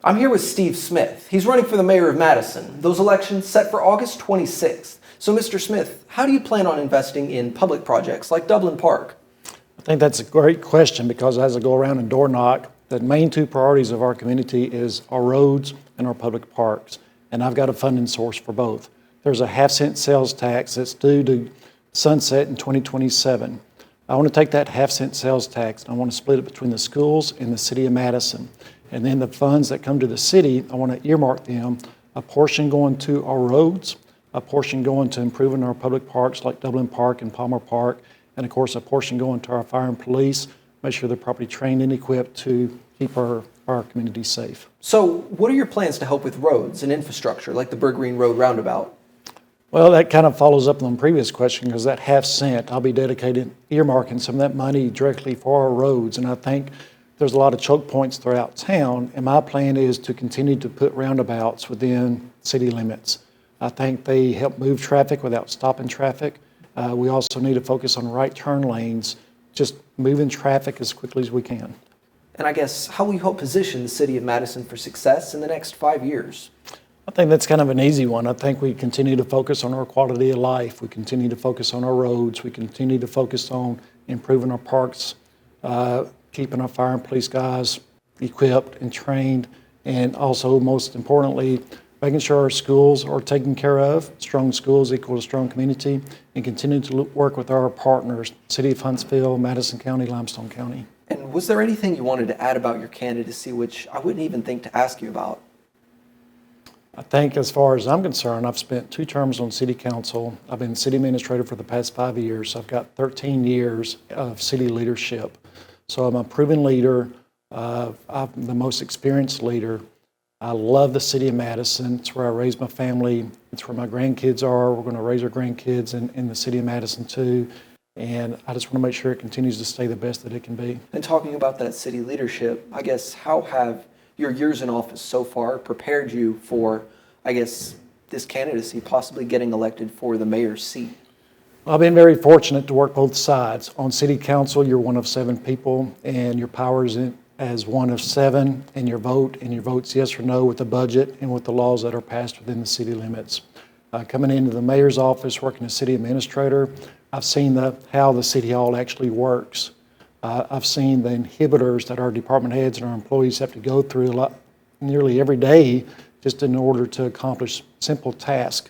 I'm here with Steve Smith. He's running for the mayor of Madison. Those elections set for August 26th. So, Mr. Smith, how do you plan on investing in public projects like Dublin Park? I think that's a great question because as I go around and door knock, the main two priorities of our community is our roads and our public parks. And I've got a funding source for both. There's a half-cent sales tax that's due to sunset in 2027. I want to take that half-cent sales tax and I want to split it between the schools and the city of Madison. And then the funds that come to the city, I want to earmark them, a portion going to our roads, a portion going to improving our public parks like Dublin Park and Palmer Park, and of course a portion going to our fire and police, make sure they're properly trained and equipped to keep our community safe. So what are your plans to help with roads and infrastructure like the Burr Green Road roundabout? Well, that kind of follows up on the previous question because that half cent, I'll be dedicated earmarking some of that money directly for our roads. And I think there's a lot of choke points throughout town, and my plan is to continue to put roundabouts within city limits. I think they help move traffic without stopping traffic. We also need to focus on right turn lanes, just moving traffic as quickly as we can. And I guess, how will you help position the city of Madison for success in the next 5 years? I think that's kind of an easy one. I think we continue to focus on our quality of life. We continue to focus on our roads. We continue to focus on improving our parks, keeping our fire and police guys equipped and trained, and also, most importantly, making sure our schools are taken care of. Strong schools equal to strong community, and continue to work with our partners, City of Huntsville, Madison County, Limestone County. And was there anything you wanted to add about your candidacy which I wouldn't even think to ask you about? I think as far as I'm concerned, I've spent 2 terms on city council. I've been city administrator for the past 5 years. I've got 13 years of city leadership. So I'm a proven leader. I'm the most experienced leader. I love the city of Madison. It's where I raised my family. It's where my grandkids are. We're going to raise our grandkids in the city of Madison too. And I just want to make sure it continues to stay the best that it can be. And talking about that city leadership, I guess, how have your years in office so far prepared you for, I guess, this candidacy, possibly getting elected for the mayor's seat? I've been very fortunate to work both sides. On city council, you're one of 7 people, and your power is as one of 7, and your vote's yes or no with the budget and with the laws that are passed within the city limits. Coming into the mayor's office, working as city administrator, I've seen how the city hall actually works. I've seen the inhibitors that our department heads and our employees have to go through nearly every day just in order to accomplish simple tasks.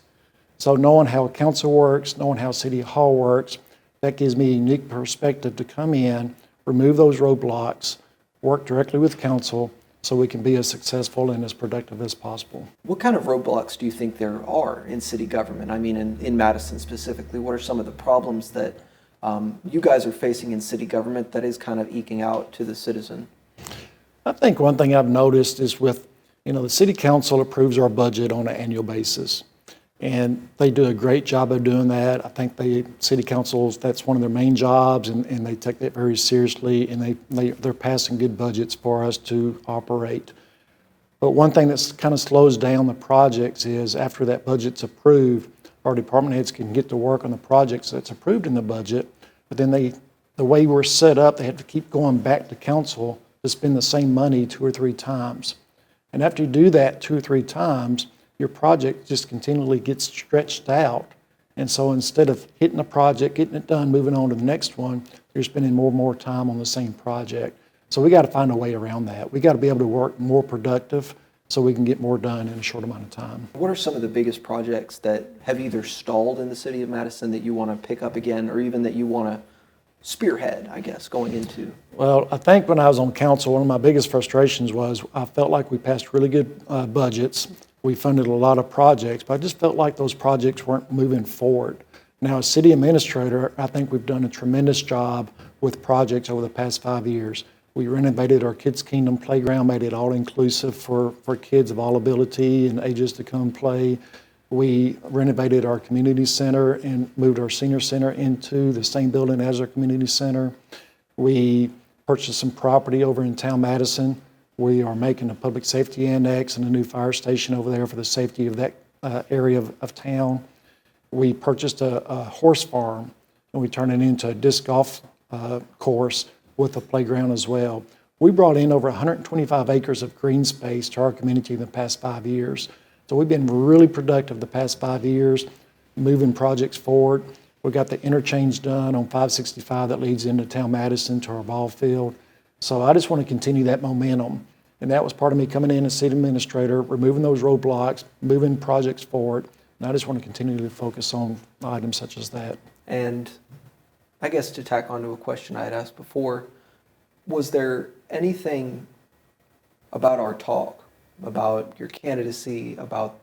So knowing how council works, knowing how city hall works, that gives me a unique perspective to come in, remove those roadblocks, work directly with council so we can be as successful and as productive as possible. What kind of roadblocks do you think there are in city government? I mean, in Madison specifically, what are some of the problems that you guys are facing in city government that is kind of eking out to the citizen? I think one thing I've noticed is with, the city council approves our budget on an annual basis. And they do a great job of doing that. I think city councils, that's one of their main jobs, and they take that very seriously, and they're passing good budgets for us to operate. But one thing that kind of slows down the projects is after that budget's approved, our department heads can get to work on the projects that's approved in the budget, but then the way we're set up, they have to keep going back to council to spend the same money 2 or 3 times. And after you do that 2 or 3 times, your project just continually gets stretched out. And so instead of hitting a project, getting it done, moving on to the next one, you're spending more and more time on the same project. So we got to find a way around that. We got to be able to work more productive so we can get more done in a short amount of time. What are some of the biggest projects that have either stalled in the city of Madison that you want to pick up again, or even that you want to spearhead, I guess, going into? Well, I think when I was on council, one of my biggest frustrations was I felt like we passed really good budgets. We funded a lot of projects, but I just felt like those projects weren't moving forward. Now, as city administrator, I think we've done a tremendous job with projects over the past 5 years. We renovated our Kids Kingdom playground, made it all-inclusive for kids of all ability and ages to come play. We renovated our community center and moved our senior center into the same building as our community center. We purchased some property over in town Madison. We are making a public safety annex and a new fire station over there for the safety of that area of town. We purchased a horse farm, and we turned it into a disc golf course with a playground as well. We brought in over 125 acres of green space to our community in the past 5 years. So we've been really productive the past 5 years, moving projects forward. We got the interchange done on 565 that leads into town Madison to our ball field. So I just want to continue that momentum. And that was part of me coming in as city administrator, removing those roadblocks, moving projects forward. And I just want to continue to focus on items such as that. And I guess to tack on to a question I had asked before, was there anything about our talk, about your candidacy, about,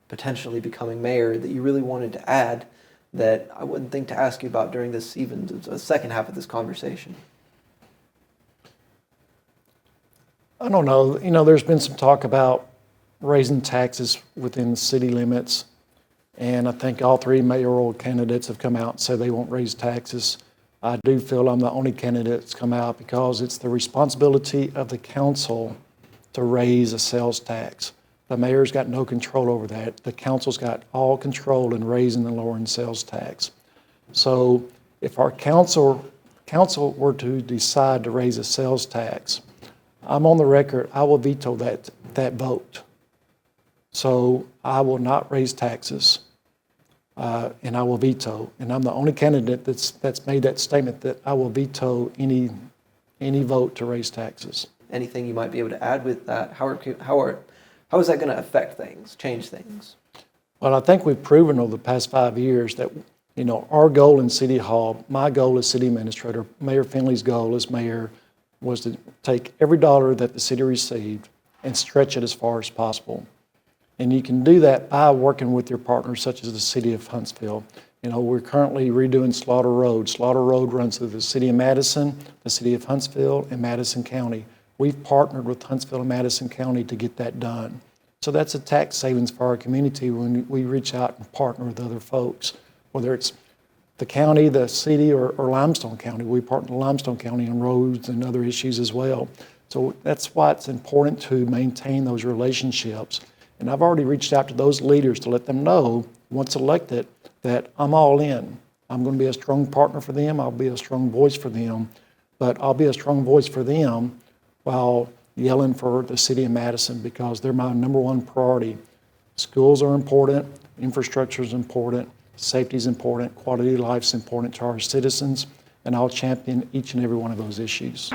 potentially becoming mayor that you really wanted to add that I wouldn't think to ask you about during this, even the second half of this conversation? I don't know. There's been some talk about raising taxes within city limits. And I think all three mayoral candidates have come out and said they won't raise taxes. I do feel I'm the only candidate that's come out because it's the responsibility of the council to raise a sales tax. The mayor's got no control over that. The council's got all control in raising and lowering sales tax. So if our council were to decide to raise a sales tax, I'm on the record, I will veto that vote. So I will not raise taxes. And I will veto. And I'm the only candidate that's made that statement that I will veto any vote to raise taxes. Anything you might be able to add with that? How is that going to affect things, change things? Well, I think we've proven over the past 5 years that, our goal in City Hall, my goal as city administrator, Mayor Finley's goal as mayor, was to take every dollar that the city received and stretch it as far as possible. And you can do that by working with your partners, such as the city of Huntsville. We're currently redoing Slaughter Road. Slaughter Road runs through the city of Madison, the city of Huntsville, and Madison County. We've partnered with Huntsville and Madison County to get that done. So that's a tax savings for our community when we reach out and partner with other folks, whether it's the county, the city, or Limestone County. We partner with Limestone County on roads and other issues as well. So that's why it's important to maintain those relationships. And I've already reached out to those leaders to let them know, once elected, that I'm all in. I'm going to be a strong partner for them. I'll be a strong voice for them. But I'll be a strong voice for them while yelling for the city of Madison because they're my number one priority. Schools are important. Infrastructure is important. Safety is important. Quality of life is important to our citizens. And I'll champion each and every one of those issues.